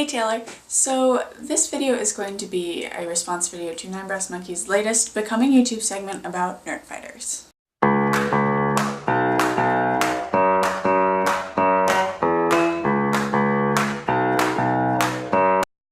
Hey Taylor! So this video is going to be a response video to ninebrassmonkey's latest Becoming YouTube segment about Nerdfighters.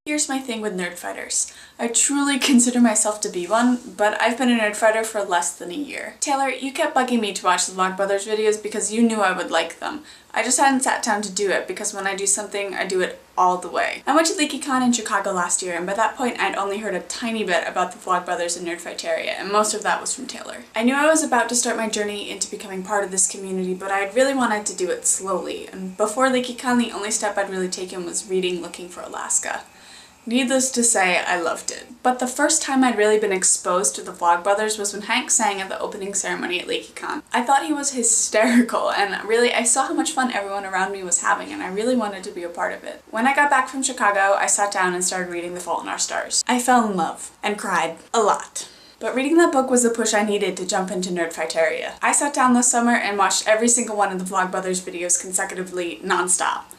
Here's my thing with Nerdfighters. I truly consider myself to be one, but I've been a Nerdfighter for less than a year. Taylor, you kept bugging me to watch the Vlogbrothers videos because you knew I would like them. I just hadn't sat down to do it because when I do something, I do it all the way. I went to LeakyCon in Chicago last year, and by that point I'd only heard a tiny bit about the Vlogbrothers and Nerdfighteria, and most of that was from Taylor. I knew I was about to start my journey into becoming part of this community, but I really wanted to do it slowly, and before LeakyCon the only step I'd really taken was reading Looking for Alaska. Needless to say, I loved it. But the first time I'd really been exposed to the Vlogbrothers was when Hank sang at the opening ceremony at LeakyCon. I thought he was hysterical, and really I saw how much fun everyone around me was having, and I really wanted to be a part of it. When I got back from Chicago, I sat down and started reading The Fault in Our Stars. I fell in love, and cried a lot. But reading that book was the push I needed to jump into Nerdfighteria. I sat down this summer and watched every single one of the Vlogbrothers videos consecutively, non-stop.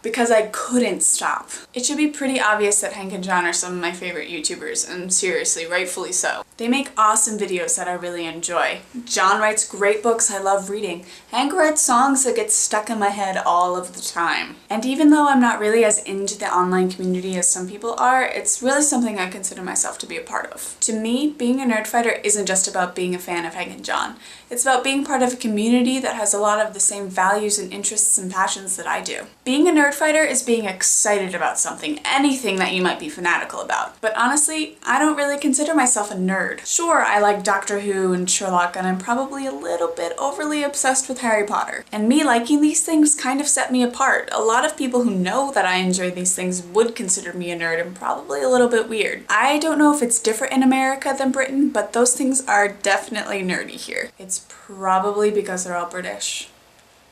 Because I couldn't stop. It should be pretty obvious that Hank and John are some of my favorite YouTubers, and seriously, rightfully so. They make awesome videos that I really enjoy. John writes great books I love reading. Hank writes songs that get stuck in my head all of the time. And even though I'm not really as into the online community as some people are, it's really something I consider myself to be a part of. To me, being a Nerdfighter isn't just about being a fan of Hank and John. It's about being part of a community that has a lot of the same values and interests and passions that I do. Being a Nerdfighter is being excited about something, anything that you might be fanatical about. But honestly, I don't really consider myself a nerd. Sure, I like Doctor Who and Sherlock, and I'm probably a little bit overly obsessed with Harry Potter. And me liking these things kind of set me apart. A lot of people who know that I enjoy these things would consider me a nerd and probably a little bit weird. I don't know if it's different in America than Britain, but those things are definitely nerdy here. It's probably because they're all British.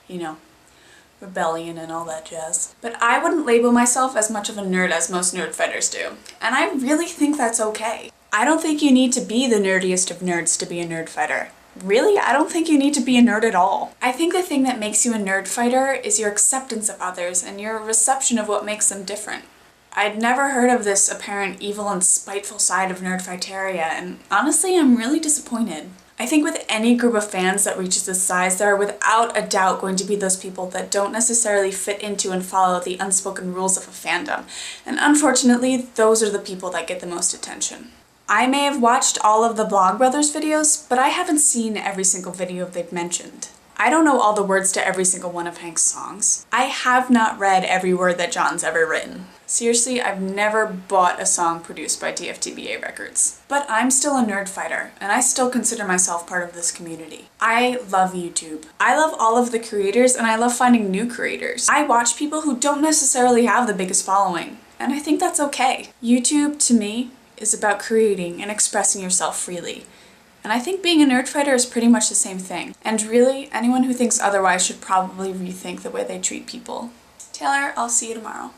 You know, rebellion and all that jazz. But I wouldn't label myself as much of a nerd as most Nerdfighters do, and I really think that's okay. I don't think you need to be the nerdiest of nerds to be a Nerdfighter. Really, I don't think you need to be a nerd at all. I think the thing that makes you a Nerdfighter is your acceptance of others and your reception of what makes them different. I'd never heard of this apparent evil and spiteful side of Nerdfighteria, and honestly, I'm really disappointed. I think with any group of fans that reaches this size, there are without a doubt going to be those people that don't necessarily fit into and follow the unspoken rules of a fandom, and unfortunately, those are the people that get the most attention. I may have watched all of the Vlogbrothers videos, but I haven't seen every single video they've mentioned. I don't know all the words to every single one of Hank's songs. I have not read every word that John's ever written. Seriously, I've never bought a song produced by TFTBA Records. But I'm still a Nerdfighter, and I still consider myself part of this community. I love YouTube. I love all of the creators, and I love finding new creators. I watch people who don't necessarily have the biggest following, and I think that's okay. YouTube, to me, is about creating and expressing yourself freely. And I think being a Nerdfighter is pretty much the same thing. And really, anyone who thinks otherwise should probably rethink the way they treat people. Taylor, I'll see you tomorrow.